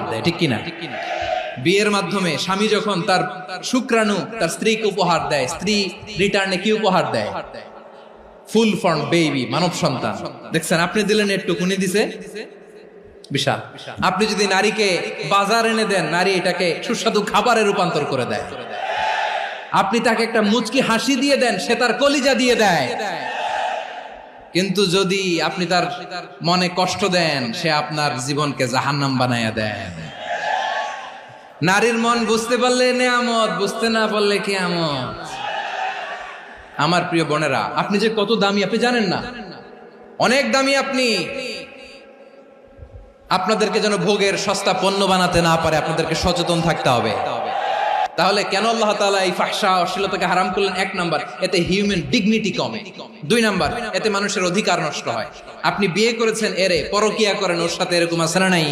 দেয়, ঠিক কিনা? বিয়ের মাধ্যমে স্বামী যখন তার শুক্রাণু তার স্ত্রীকে উপহার দেয়, স্ত্রী রিটার্নে কি উপহার দেয়? ফুল ফর্ম বেবি, মানব সন্তান। দেখছেন, আপনি দিলেন একটুকুনি দিছে বিশাল। আপনি যদি নারীকে বাজার এনে দেন, নারী এটাকে সুস্বাদু খাবারে রূপান্তর করে দেয়। আপনি তাকে একটা মুচকি হাসি দিয়ে দেন, সে তার কলিজা দিয়ে দেয়। কিন্তু যদি আপনি তার মনে কষ্ট দেন, সে আপনার জীবনকে জাহান্নাম বানায়া দেয়। নারীর মন বুঝতে পারলে নেয়ামত, বুঝতে না পারলে কিয়ামত। আমার প্রিয় বোনেরা, আপনি যে কত দামি আপনি জানেন না, অনেক দামি আপনি। আপনাদেরকে যেন ভোগের সস্তা পণ্য বানাতে না পারে, আপনাদেরকে সচেতন থাকতে হবে। তাহলে কেন আল্লাহ তাআলা এই ফাহশা অশ্লীলতাকে হারাম করলেন? এক নাম্বার, এতে হিউম্যান ডিগনিটি কমে। দুই নাম্বার, এতে মানুষের অধিকার নষ্ট হয়। আপনি বিয়ে করেছেন, এরে পরকিয়া করেন, ওর সাথে এরকম আছে না নাই?